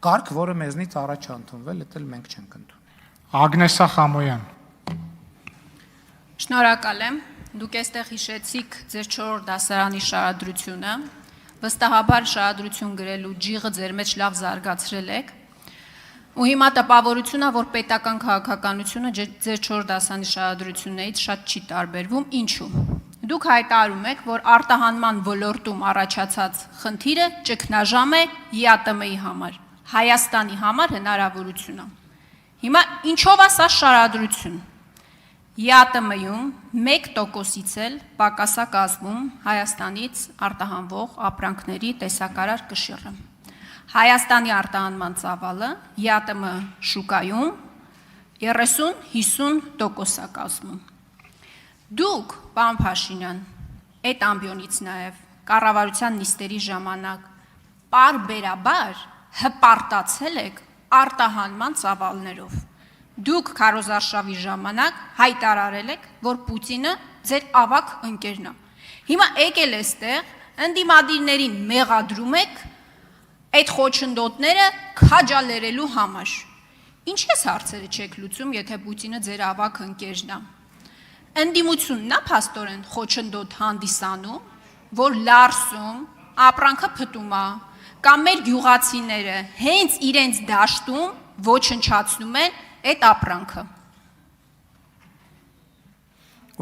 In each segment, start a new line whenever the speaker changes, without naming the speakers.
կարգ, որը մեզնից առաջ է ընդունվել, դա էլ մենք չենք ընդունել։
Ագնեսա Խամոյան։
Շնորհակալ եմ։ Դուք այստեղ հիշեցիք ձեր 4 դասարանի շարադրությունը, վստահաբար շարադրություն գրելու ջիղը ձեր մեջ լավ զարգացրել եք։ Ու հիմա տպավորությունն է, որ պետական քաղաքականությունը ձեր 4 դասարանի շարադրություններից շատ չի տարբերվում, ինչու։ Դուք հայտարարում եք, որ արտահանման ոլորտում առաջացած խնդիրը ճգնաժամ է ԵԱՏՄ-ի համար, Հայաստանի համար հնարավորություն է։ Հիմա ինչով է սա շարադրություն։ ԵԱՏՄ-ում 1%-ից էլ պակաս է կազմում Հայաստանից արտահանվող ապրանքների տեսակարար կշիռը։ Հայաստանի արտահանման ծավալը ԵԱՏՄ շուկայում 30-50% է կազմում։ Դուք, պարոն Փաշինյան, այդ ամբիոնից նաև կառավարության նիստերի ժամանակ պարբերաբար հպարտացել եք արտահանման ծավալներով։ Դուք քարոզարշավի ժամանակ հայտարարել եք, որ Պուտինը ձեր ավագ ընկերն է։ Հիմա եկել էստեղ ընդդիմադիրներին մեղադրում եք այդ խոչընդոտները քաջալերելու համար։ Ինչ ես հարցերը չեք լուծում, եթե Պուտինը ձեր ավագ ընկերն է։ Ընդդիմությունն է փաստորեն խոչընդոտ հանդիսանում, որ լարսում, ապրանքը փտում է, կամ մեր գյուղացիները հենց իրենց դաշտում ոչնչացնում են այդ ապրանքը։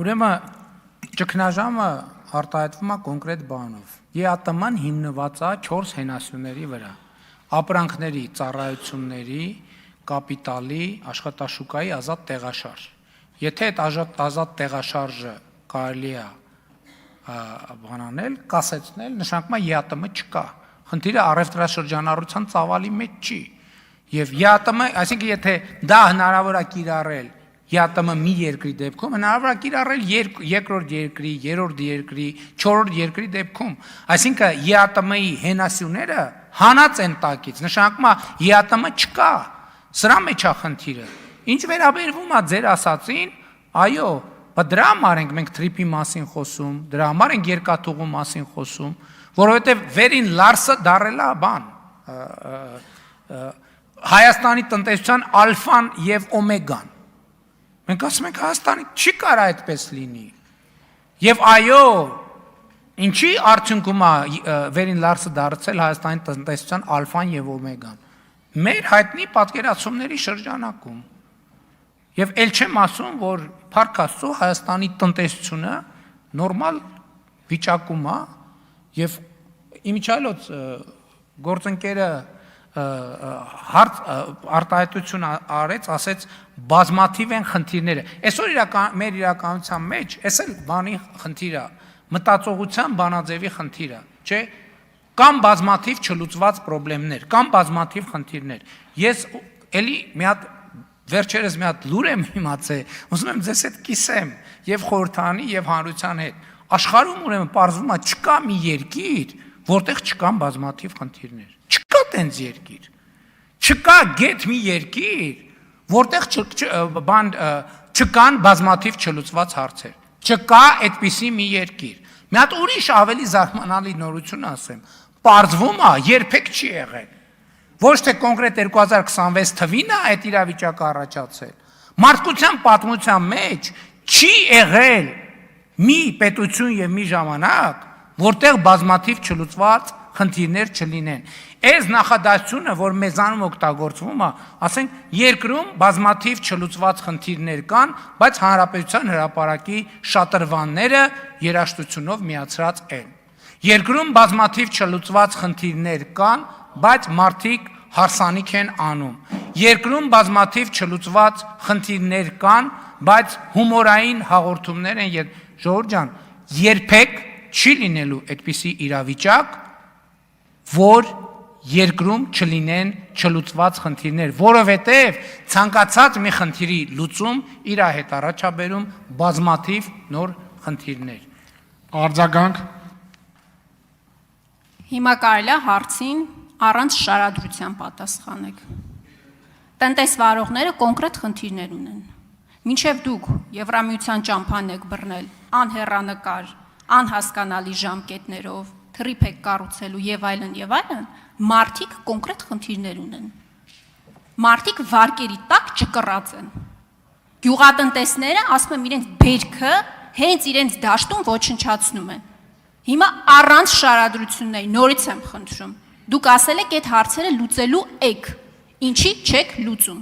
Ուրեմն ճգնաժամը արտահայտվում է կոնկրետ բանով։ ԵԱՏՄ-ն հիմնված է 4 հենասյուների վրա՝ ապրանքների, ծառայությունների, կապիտալի, աշխատաշուկայի ազատ տեղաշարժ։ Եթե այդ ազատ տեղաշարժը կարելի է բանանել, կասեցնել, նշանակում է ԵԱՏՄ չկա։ Խնդիրը առևտրաշրջանառության ծավալի մեջ չի։ Եվ ԵԱՏՄ, այսինքն եթե դա հնարավոր է կիրառել ԵԱՏՄ մի երկրի դեպքում, հնարավոր է կիրառել երկրորդ երկրի, երրորդ երկրի, չորրորդ երկրի դեպքում։ Այսինքն ԵԱՏՄ-ի հենասյուները հանած են տակից, նշանակում է ԵԱՏՄ չկա։ Սրա մեջ է խնդիրը։ Ինչ վերաբերվում է ձեր ասածին, այո, դրա համար ենք մենք թրիփի մասին խոսում, դրա համար ենք երկաթուղու մասին խոսում, որովհետև վերին լարսը դարել է բան, Հայաստանի տնտեսության ալֆան եւ օմեգան։ Մենք ասում ենք Հայաստանի չի կարա այդպես լինի։ Եվ այո, ինչի արդյունքում է վերին լարսը դարձել Հայաստանի տնտեսության ալֆան եւ օմեգան։ Մեր հայտնի պատկերացումների շրջանակում։ Եվ ել չեմ ասում, որ փառք Աստծո Հայաստանի տնտեսությունը նորմալ վիճակում է եւ իմիջիայլոց գործընկերը արտահայտություն արեց, ասեց բազմաթիվ են խնդիրները։ Այսօր մեր իրականության մեջ էս էլ բանի խնդիր է, մտածողության բանաձևի խնդիր է, չէ՞։ Կամ բազմաթիվ չլուծված խնդիրներ, կամ բազմաթիվ խնդիրներ։ Ես էլի մի հատ վերջերս մի հատ լուր եմ իմացել, ուզում եմ ձեզ հետ կիսեմ եւ խորհրդանի եւ հանրության հետ։ Աշխարհում ուրեմն պարզվում է չկա մի երկիր, որտեղ չկան բազմաթիվ խնդիրներ։ Չկա տենց երկիր։ Չկա գեթ մի երկիր, որտեղ չկան բազմաթիվ չլուծված հարցեր։ Չկա այդպիսի մի երկիր։ Մի հատ ուրիշ ավելի զարմանալի նորություն ասեմ։ Պարզվում է, երբեք չի եղել։ Ոչ թե կոնկրետ 2026 թվին է այդ իրավիճակը առաջացել։ Մարդկության պատմության մեջ չի եղել մի պետություն եւ մի ժամանակ, որտեղ բազմաթիվ չլուծված խնդիրներ չլինեն։ Այս նախադասությունը, որ մեզանում օգտագործվում է, ասենք երկրում բազմաթիվ չլուծված խնդիրներ կան, բայց հանրապետության հրապարակի շատրվանները երաժշտությունով միացրած են։ Երկրում բազմաթիվ չլուծված խնդիրներ կան, բայց մարդիկ հարսանիք են անում։ Երկրում բազմաթիվ չլուծված խնդիրներ կան, բայց հումորային հաղորդումներ են։ Ժողովուրդ ջան, երբեք չի լինելու այդպիսի իրավիճակ, որ երկրում չլինեն չլուծված խնդիրներ, որովհետև ցանկացած մի խնդիրի լուծում իր հետ առաջաբերում բազմաթիվ նոր խնդիրներ։
Արձագանք։
Հիմա կարելի է հարցին առանց շարադրության պատասխանեք։ Տնտեսվարողները կոնկրետ խնդիրներ ունեն։ Մինչև դուք Եվրամիության ճամփան եք բռնել անհեռանկար, անհասկանալի ժամկետներով, թրիփ եք կառուցելու եւ այլն, մարդիկ կոնկրետ խնդիրներ ունեն։ Մարդիկ վարկերի տակ ճկռած են։ Գյուղատնտեսները ասում եմ իրենց բերքը հենց իրենց դաշտում ոչնչացնում են։ Հիմա առանց շարադրությունների նորից եմ խնդրում։ Դուք ասել եք այդ հարցերը լուծելու եք։ Ինչի չեք լուծում։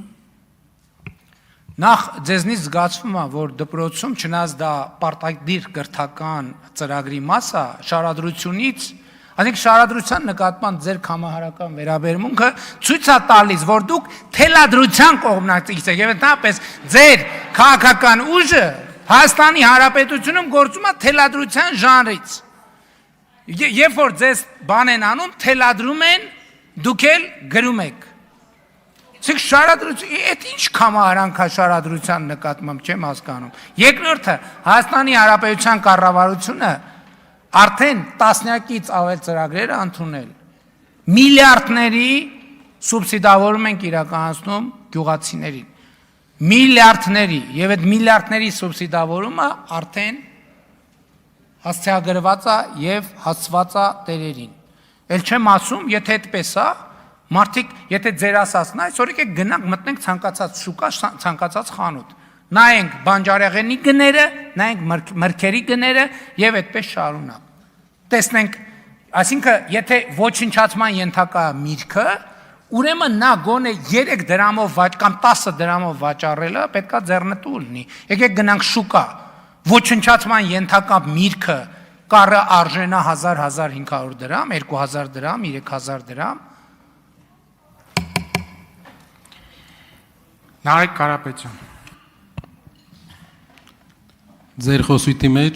Նախ ձեզնից զգացվում է, որ դպրոցում չնայած դա պարտադիր կրթական ծրագրի մաս է, շարադրությունից, այսինքն շարադրության նկատմամբ ձեր կամահարական վերաբերմունքը ցույց է տալիս, որ դուք թելադրության կողմնակից եք, եւ ընդհանրապես ձեր քաղաքական ուժը Հայաստանի Հանրապետությունում գործում է թելադրության ժանրից։ Երբ որ ձեզ բան են անում, թելադրում են, դուք էլ գրում եք։ Իսկ շարադրություն, այդ ինչ կամահարանք է շարադրության նկատմամբ չեմ հասկանում։ Երկրորդը, Հայաստանի Հանրապետության կառավարությունը արդեն տասնյակից ավել ծրագրեր է ընդունել։ Միլիարդների սուբսիդավորում ենք իրականացնում գյուղացիներին։ Միլիարդների, եւ այդ միլիարդների սուբսիդավորումը արդեն հասցեագրված է եւ հասցված է տերերին։ Էլ չեմ ասում, եթե այդպես է, մարդիկ, եթե ձեր ասածն է, այսօր եկեք գնանք մտնենք ցանկացած շուկա, ցանկացած խանութ։ Նայենք բանջարեղենի գները, նայենք մրգերի գները եւ այդպես շարունակ։ Տեսնենք, այսինքն, եթե ոչնչացման ենթակա միրգը, ուրեմն նա գոնե 3 դրամով կամ 10 դրամով վաճառելը պետքա ձեռնտու լինի։ Եկեք գնանք շուկա։ Ոչնչացման ենթակա միրգը կարը արժենա 1000-1500 դրամ, 2000 դրամ, 3000 դրամ։
Նարեկ Կարապետյան։
Ձեր խոսույթի մեջ